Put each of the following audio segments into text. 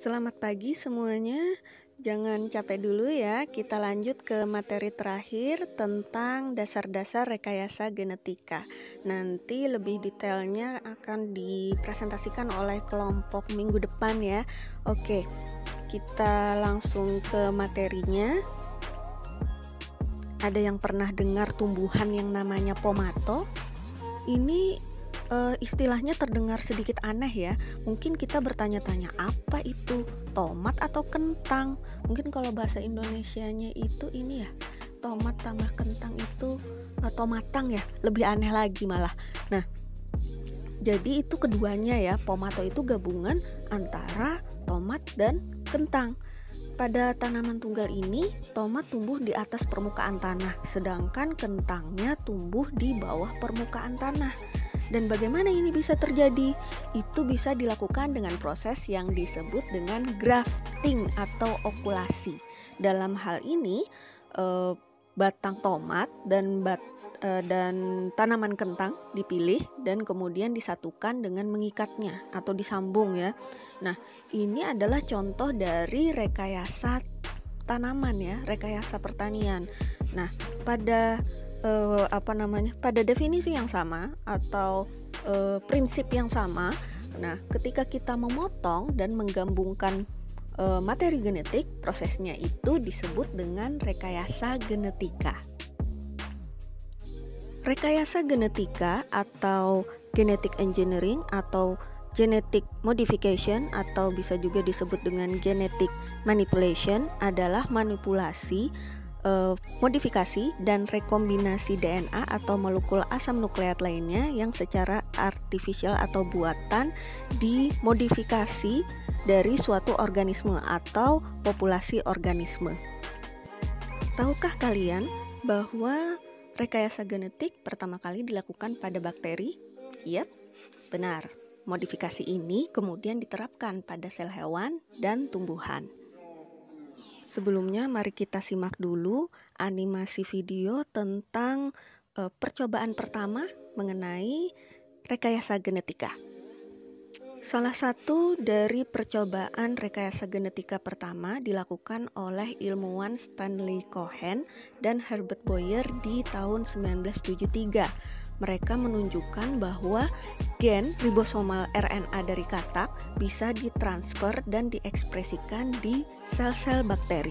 Selamat pagi semuanya. Jangan capek dulu ya. Kita lanjut ke materi terakhir tentang dasar-dasar rekayasa genetika. Nanti lebih detailnya akan dipresentasikan oleh kelompok minggu depan ya. Oke, kita langsung ke materinya. Ada yang pernah dengar tumbuhan yang namanya pomato? Ini istilahnya terdengar sedikit aneh ya. Mungkin kita bertanya-tanya, apa itu? Tomat atau kentang? Mungkin kalau bahasa Indonesianya itu ini ya, tomat tambah kentang itu tomatang ya, lebih aneh lagi malah. Nah, jadi itu keduanya ya, pomato itu gabungan antara tomat dan kentang. Pada tanaman tunggal ini, tomat tumbuh di atas permukaan tanah, sedangkan kentangnya tumbuh di bawah permukaan tanah. Dan bagaimana ini bisa terjadi? Itu bisa dilakukan dengan proses yang disebut dengan grafting atau okulasi. Dalam hal ini, batang tomat dan tanaman kentang dipilih dan kemudian disatukan dengan mengikatnya atau disambung ya. Nah, ini adalah contoh dari rekayasa tanaman ya, rekayasa pertanian. Nah, pada pada definisi yang sama atau prinsip yang sama. Nah, ketika kita memotong dan menggabungkan materi genetik, prosesnya itu disebut dengan rekayasa genetika. Rekayasa genetika atau genetic engineering atau genetic modification atau bisa juga disebut dengan genetic manipulation adalah manipulasi, modifikasi dan rekombinasi DNA atau molekul asam nukleat lainnya yang secara artifisial atau buatan dimodifikasi dari suatu organisme atau populasi organisme. Tahukah kalian bahwa rekayasa genetik pertama kali dilakukan pada bakteri? Yap, benar. Modifikasi ini kemudian diterapkan pada sel hewan dan tumbuhan. Sebelumnya mari kita simak dulu animasi video tentang percobaan pertama mengenai rekayasa genetika. Salah satu dari percobaan rekayasa genetika pertama dilakukan oleh ilmuwan Stanley Cohen dan Herbert Boyer di tahun 1973. Mereka menunjukkan bahwa gen ribosomal RNA dari katak bisa ditransfer dan diekspresikan di sel-sel bakteri.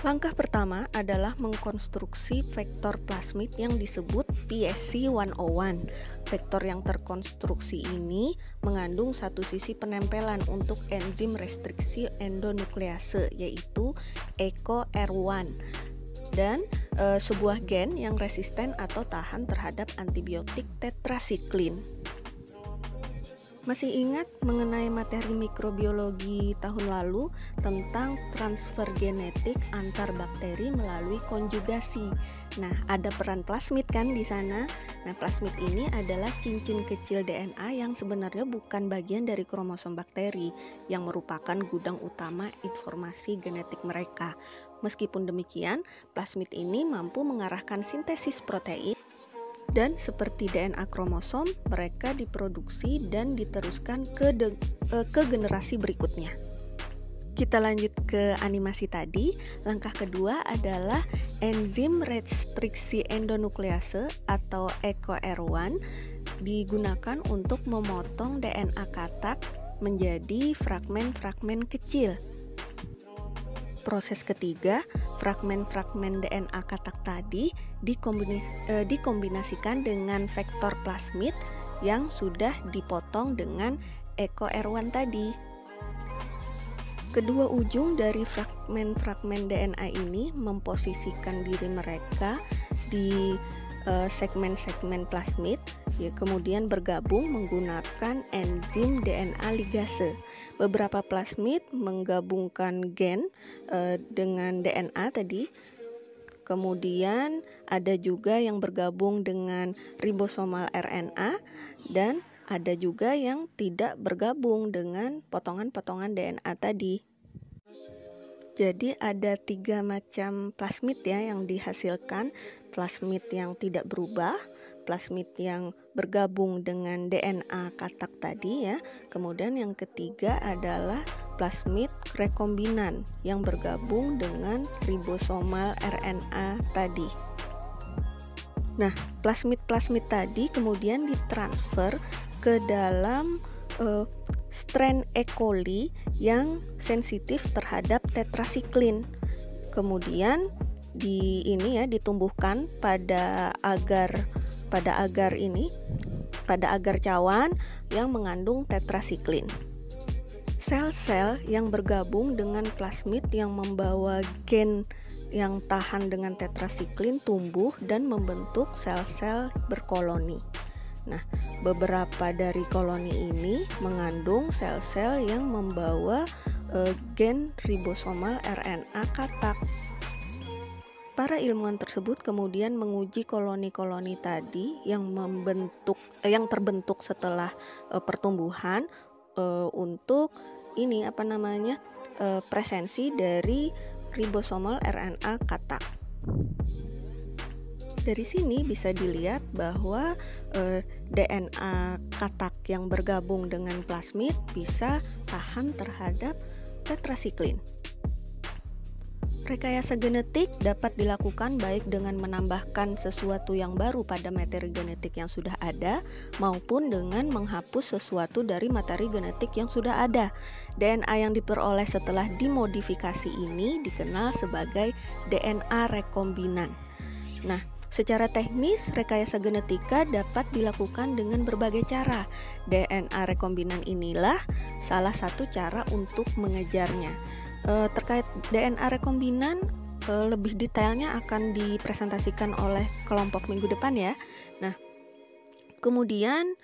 Langkah pertama adalah mengkonstruksi vektor plasmid yang disebut PSC101. Vektor yang terkonstruksi ini mengandung satu sisi penempelan untuk enzim restriksi endonuklease yaitu EcoR1 dan sebuah gen yang resisten atau tahan terhadap antibiotik tetrasiklin. Masih ingat mengenai materi mikrobiologi tahun lalu tentang transfer genetik antar bakteri melalui konjugasi. Nah, ada peran plasmid kan di sana. Nah, plasmid ini adalah cincin kecil DNA yang sebenarnya bukan bagian dari kromosom bakteri yang merupakan gudang utama informasi genetik mereka. Meskipun demikian, plasmid ini mampu mengarahkan sintesis protein dan seperti DNA kromosom, mereka diproduksi dan diteruskan ke generasi berikutnya. Kita lanjut ke animasi tadi. Langkah kedua adalah enzim restriksi endonuklease atau EcoR1 digunakan untuk memotong DNA katak menjadi fragmen-fragmen kecil. Proses ketiga, fragmen-fragmen DNA katak tadi dikombinasikan dengan vektor plasmid yang sudah dipotong dengan EcoR1 tadi. Kedua ujung dari fragmen-fragmen DNA ini memposisikan diri mereka di segmen-segmen plasmid, ya, kemudian bergabung menggunakan enzim DNA ligase. Beberapa plasmid menggabungkan gen dengan DNA tadi. Kemudian ada juga yang bergabung dengan ribosomal RNA dan ada juga yang tidak bergabung dengan potongan-potongan DNA tadi. Jadi ada 3 macam plasmid ya yang dihasilkan. Plasmid yang tidak berubah, plasmid yang bergabung dengan DNA katak tadi ya. Kemudian yang ketiga adalah plasmid rekombinan yang bergabung dengan ribosomal RNA tadi. Nah, plasmid tadi kemudian ditransfer ke dalam strain E. coli yang sensitif terhadap tetrasiklin. Kemudian ditumbuhkan pada agar cawan yang mengandung tetrasiklin. Sel-sel yang bergabung dengan plasmid yang membawa gen yang tahan dengan tetrasiklin tumbuh dan membentuk sel-sel berkoloni. Nah, beberapa dari koloni ini mengandung sel-sel yang membawa gen ribosomal RNA katak. Para ilmuwan tersebut kemudian menguji koloni-koloni tadi yang terbentuk setelah pertumbuhan untuk presensi dari ribosomal RNA katak. Dari sini bisa dilihat bahwa DNA katak yang bergabung dengan plasmid bisa tahan terhadap tetrasiklin. Rekayasa genetik dapat dilakukan baik dengan menambahkan sesuatu yang baru pada materi genetik yang sudah ada maupun dengan menghapus sesuatu dari materi genetik yang sudah ada. DNA yang diperoleh setelah dimodifikasi ini dikenal sebagai DNA rekombinan. Nah, secara teknis, rekayasa genetika dapat dilakukan dengan berbagai cara. DNA rekombinan inilah salah satu cara untuk mengejarnya. Terkait DNA rekombinan, lebih detailnya akan dipresentasikan oleh kelompok minggu depan ya. Nah, kemudian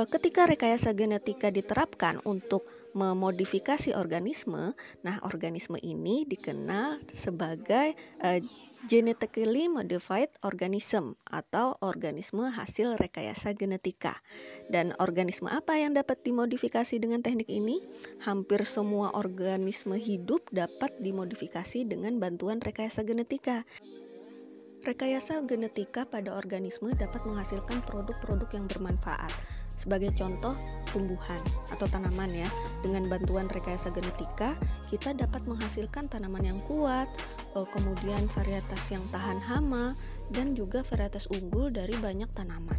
ketika rekayasa genetika diterapkan untuk memodifikasi organisme, nah organisme ini dikenal sebagai genetically modified organism atau organisme hasil rekayasa genetika. Dan organisme apa yang dapat dimodifikasi dengan teknik ini? Hampir semua organisme hidup dapat dimodifikasi dengan bantuan rekayasa genetika. Rekayasa genetika pada organisme dapat menghasilkan produk-produk yang bermanfaat. Sebagai contoh, tumbuhan atau tanaman ya. Dengan bantuan rekayasa genetika, kita dapat menghasilkan tanaman yang kuat, kemudian varietas yang tahan hama, dan juga varietas unggul dari banyak tanaman.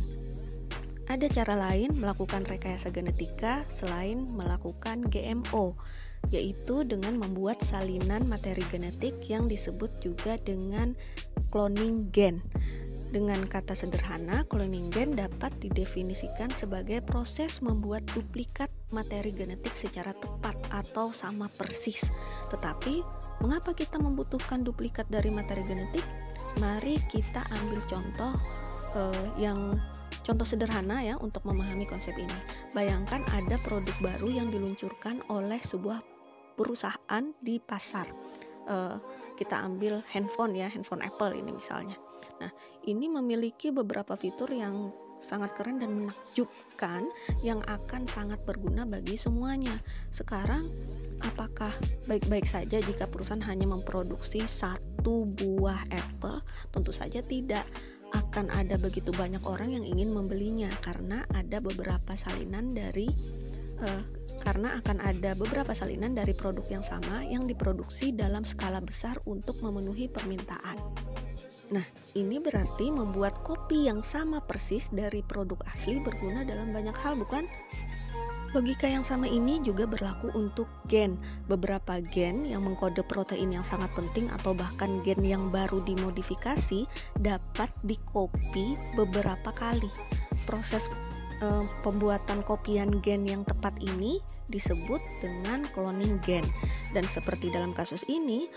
Ada cara lain melakukan rekayasa genetika selain melakukan GMO, yaitu dengan membuat salinan materi genetik yang disebut juga dengan cloning gen. Dengan kata sederhana, cloning gen dapat didefinisikan sebagai proses membuat duplikat materi genetik secara tepat atau sama persis. Tetapi, mengapa kita membutuhkan duplikat dari materi genetik? Mari kita ambil contoh sederhana ya untuk memahami konsep ini. Bayangkan ada produk baru yang diluncurkan oleh sebuah perusahaan di pasar. Kita ambil handphone Apple ini misalnya. Nah, ini memiliki beberapa fitur yang sangat keren dan menakjubkan yang akan sangat berguna bagi semuanya. Sekarang, apakah baik-baik saja jika perusahaan hanya memproduksi satu buah Apple? Tentu saja tidak. Akan ada begitu banyak orang yang ingin membelinya karena akan ada beberapa salinan dari produk yang sama yang diproduksi dalam skala besar untuk memenuhi permintaan. Nah, ini berarti membuat kopi yang sama persis dari produk asli berguna dalam banyak hal, bukan? Logika yang sama ini juga berlaku untuk gen. Beberapa gen yang mengkode protein yang sangat penting atau bahkan gen yang baru dimodifikasi dapat dikopi beberapa kali. Proses pembuatan kopian gen yang tepat ini disebut dengan cloning gen. Dan seperti dalam kasus ini,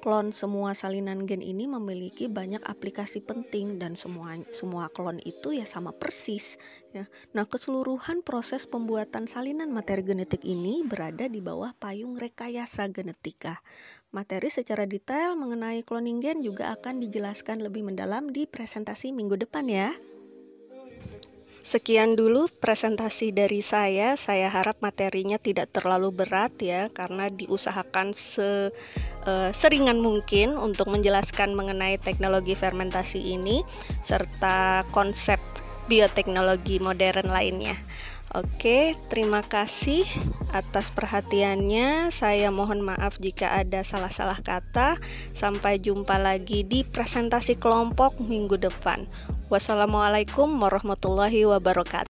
klon semua salinan gen ini memiliki banyak aplikasi penting dan semua klon itu ya sama persis ya. Nah, keseluruhan proses pembuatan salinan materi genetik ini berada di bawah payung rekayasa genetika. Materi secara detail mengenai cloning gen juga akan dijelaskan lebih mendalam di presentasi minggu depan ya. Sekian dulu presentasi dari saya. Saya harap materinya tidak terlalu berat ya, karena diusahakan seringan mungkin untuk menjelaskan mengenai teknologi fermentasi ini serta konsep bioteknologi modern lainnya. Oke, terima kasih atas perhatiannya. Saya mohon maaf jika ada salah-salah kata. Sampai jumpa lagi di presentasi kelompok minggu depan. Wassalamualaikum warahmatullahi wabarakatuh.